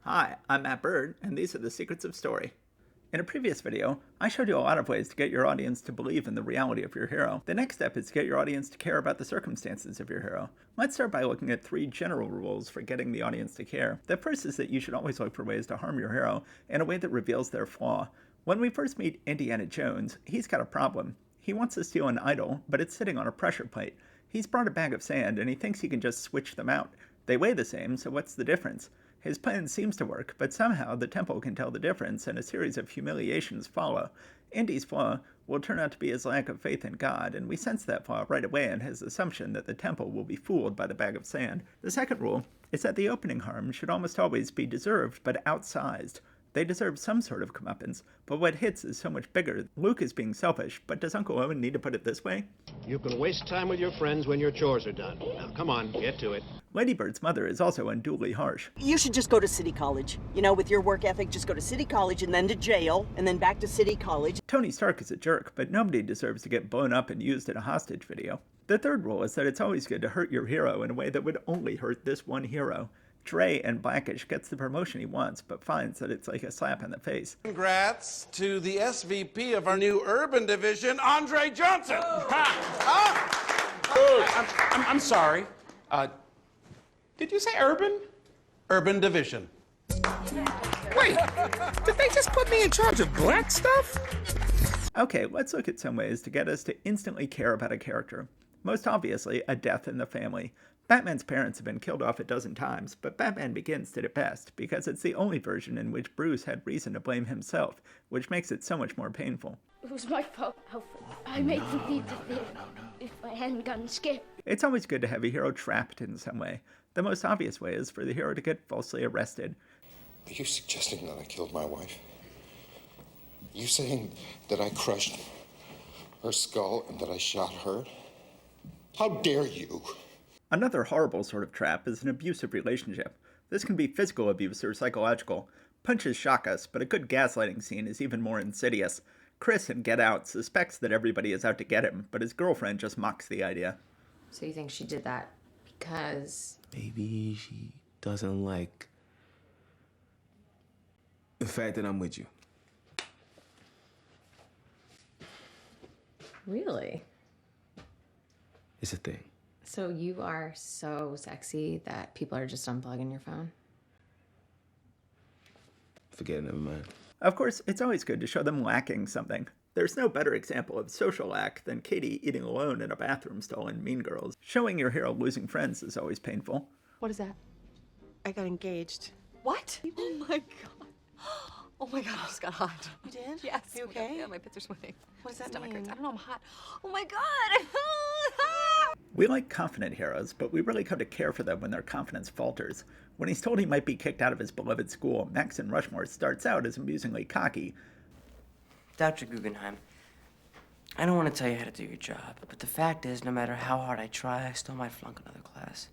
Hi, I'm Matt Bird, and these are the Secrets of Story. In a previous video, I showed you a lot of ways to get your audience to believe in the reality of your hero. The next step is to get your audience to care about the circumstances of your hero. Let's start by looking at 3 general rules for getting the audience to care. The first is that you should always look for ways to harm your hero in a way that reveals their flaw. When we first meet Indiana Jones, he's got a problem. He wants to steal an idol, but it's sitting on a pressure plate. He's brought a bag of sand, and he thinks he can just switch them out. They weigh the same, so what's the difference? His plan seems to work, but somehow the temple can tell the difference and a series of humiliations follow. Indy's flaw will turn out to be his lack of faith in God, and we sense that flaw right away in his assumption that the temple will be fooled by the bag of sand. The second rule is that the opening harm should almost always be deserved but outsized. They deserve some sort of comeuppance, but what hits is so much bigger. Luke is being selfish, but does Uncle Owen need to put it this way? You can waste time with your friends when your chores are done. Now, come on, get to it. Lady Bird's mother is also unduly harsh. You should just go to City College. You know, with your work ethic, just go to City College and then to jail and then back to City College. Tony Stark is a jerk, but nobody deserves to get blown up and used in a hostage video. The third rule is that it's always good to hurt your hero in a way that would only hurt this one hero. Dre in Blackish gets the promotion he wants, but finds that it's like a slap in the face. Congrats to the SVP of our new urban division, Andre Johnson. I'm sorry. Did you say urban? Urban division. Wait, did they just put me in charge of black stuff? Okay, let's look at some ways to get us to instantly care about a character. Most obviously, a death in the family. Batman's parents have been killed off a dozen times, but Batman Begins did it best, because it's the only version in which Bruce had reason to blame himself, which makes it so much more painful. It was my fault, Alfred. I made them leave the theater. If I hadn't gotten scared. It's always good to have a hero trapped in some way. The most obvious way is for the hero to get falsely arrested. Are you suggesting that I killed my wife? Are you saying that I crushed her skull and that I shot her? How dare you? Another horrible sort of trap is an abusive relationship. This can be physical abuse or psychological. Punches shock us, but a good gaslighting scene is even more insidious. Chris in Get Out suspects that everybody is out to get him, but his girlfriend just mocks the idea. So you think she did that because... Maybe she doesn't like the fact that I'm with you. Really? It's a thing. So you are so sexy that people are just unplugging your phone? Forget it, never mind. Of course, it's always good to show them lacking something. There's no better example of social lack than Katie eating alone in a bathroom stall in Mean Girls. Showing your hero losing friends is always painful. What is that? I got engaged. What? Oh my god. Oh my god, I just got hot. You did? Yes. You okay? Yeah, my pits are swimming. What does that Stomach mean? hurts. I don't know, I'm hot. Oh my god. We like confident heroes, but we really come to care for them when their confidence falters. When he's told he might be kicked out of his beloved school, Max in Rushmore starts out as amusingly cocky. Dr. Guggenheim, I don't want to tell you how to do your job, but the fact is, no matter how hard I try, I still might flunk another class.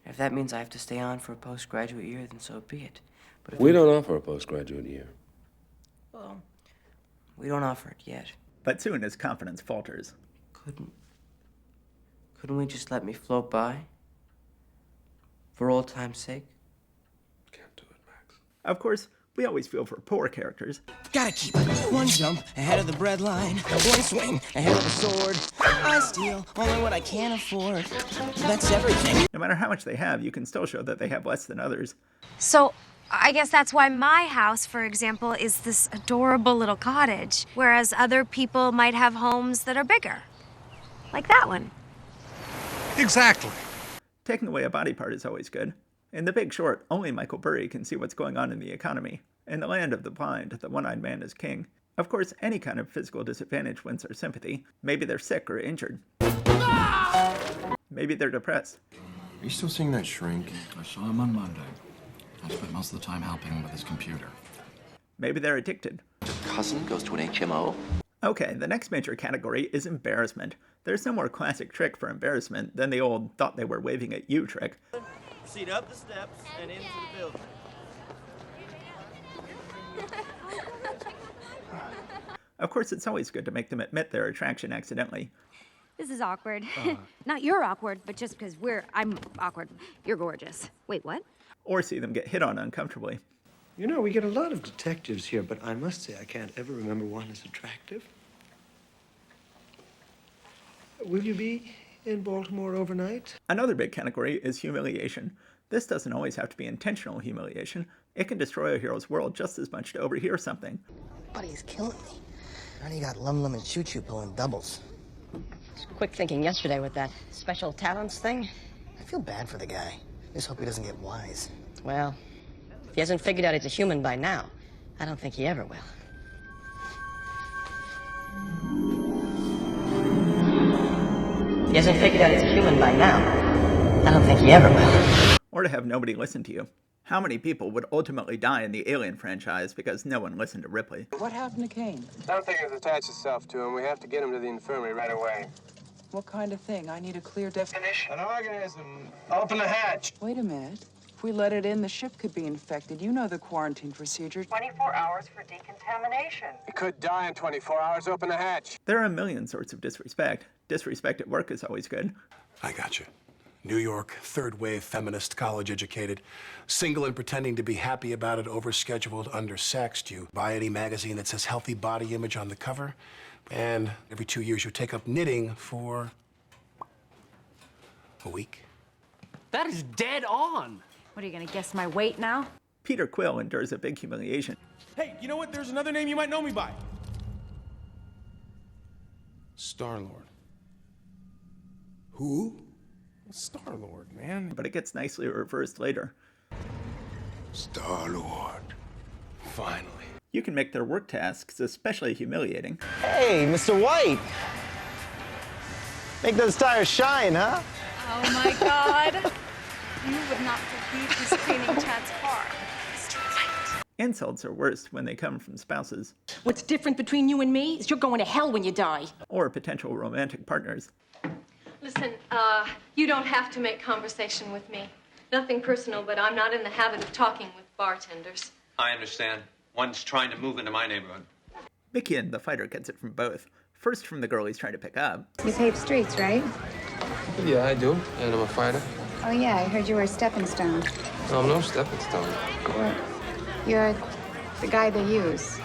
If that means I have to stay on for a postgraduate year, then so be it. But if We don't offer a postgraduate year. Well, we don't offer it yet. But soon his confidence falters. Couldn't we just let me float by? For old time's sake? Can't do it, Max. Of course, we always feel for poor characters. Gotta keep one jump ahead of the breadline, one swing ahead of the sword. I steal only what I can afford. That's everything. No matter how much they have, you can still show that they have less than others. So, I guess that's why my house, for example, is this adorable little cottage, whereas other people might have homes that are bigger. Like that one. Exactly. Taking away a body part is always good. In The Big Short, only Michael Burry can see what's going on in the economy. In the land of the blind, the one-eyed man is king. Of course, any kind of physical disadvantage wins our sympathy. Maybe they're sick or injured. Maybe they're depressed. Are you still seeing that shrink? I saw him on Monday. I spent most of the time helping him with his computer. Maybe they're addicted. Cousin goes to an HMO. Okay, the next major category is embarrassment. There's no more classic trick for embarrassment than the old thought they were waving at you trick. Proceed up the steps and into the building. Of course, it's always good to make them admit their attraction accidentally. This is awkward. Not you're awkward, but just because I'm awkward. You're gorgeous. Wait, what? or see them get hit on uncomfortably. You know, we get a lot of detectives here, but I must say I can't ever remember one as attractive. Will you be in Baltimore overnight? Another big category is humiliation. This doesn't always have to be intentional humiliation. It can destroy a hero's world just as much to overhear something. Buddy's killing me. Now you got Lum Lum and Choo Choo pulling doubles. Quick thinking yesterday with that special talents thing. I feel bad for the guy. Just hope he doesn't get wise. Well, if he hasn't figured out he's a human by now, I don't think he ever will. If he hasn't figured out he's a human by now, I don't think he ever will. Or to have nobody listen to you. How many people would ultimately die in the Alien franchise because no one listened to Ripley? What happened to Kane? Something has attached itself to him. We have to get him to the infirmary right away. What kind of thing? I need a clear definition. An organism. Open the hatch. Wait a minute. If we let it in, the ship could be infected. You know the quarantine procedure. 24 hours for decontamination. It could die in 24 hours. Open the hatch. There are a million sorts of disrespect. Disrespect at work is always good. I got you. New York, third-wave feminist, college-educated, single and pretending to be happy about it, overscheduled, undersexed. You buy any magazine that says healthy body image on the cover, and every 2 years you take up knitting for a week. That is dead on. What, are you gonna guess my weight now? Peter Quill endures a big humiliation. Hey, you know what? There's another name you might know me by. Star-Lord. Who? Star-Lord, man. But it gets nicely reversed later. Star-Lord. Finally. You can make their work tasks especially humiliating. Hey, Mr. White! Make those tires shine, huh? Oh my God. You would not believe who's cleaning Chad's car. Mr. White. Insults are worst when they come from spouses. What's different between you and me is you're going to hell when you die. Or potential romantic partners. Listen, you don't have to make conversation with me. Nothing personal, but I'm not in the habit of talking with bartenders. I understand. One's trying to move into my neighborhood. Mikian, the fighter, gets it from both. First from the girl he's trying to pick up. You pave streets, right? Yeah, I do. And I'm a fighter. Oh, yeah, I heard you were a stepping stone. No, I'm no stepping stone. You're the guy they use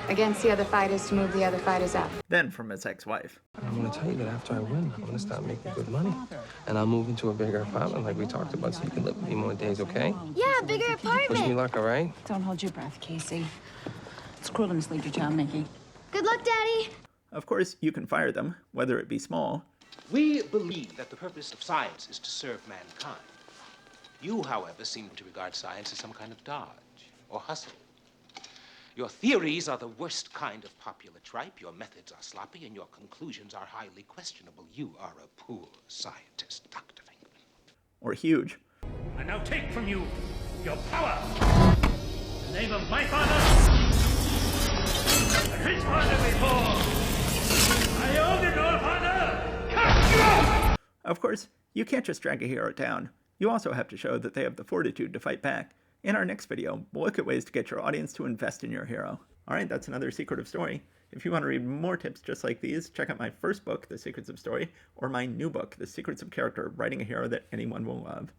against the other fighters to move the other fighters up. Then from his ex-wife. I'm gonna tell you that after I win, I'm gonna start making good money. And I'll move into a bigger apartment like we talked about so you can live with me more days, okay? Yeah, bigger Wish me apartment. luck, all right? Don't hold your breath, Casey. It's cruel to mislead your child, Mickey. Good luck, Daddy. Of course, you can fire them, whether it be small. We believe that the purpose of science is to serve mankind. You, however, seem to regard science as some kind of dodge or hustle. Your theories are the worst kind of popular tripe, your methods are sloppy, and your conclusions are highly questionable. You are a poor scientist, Dr. Venkman. Or huge. I now take from you your power. In the name of my father, and his father before, I own it all, father! Cut you off! Of course, you can't just drag a hero down. You also have to show that they have the fortitude to fight back. In our next video, we'll look at ways to get your audience to invest in your hero. Alright, that's another Secret of Story. If you want to read more tips just like these, check out my first book, The Secrets of Story, or my new book, The Secrets of Character, Writing a Hero That Anyone Will Love.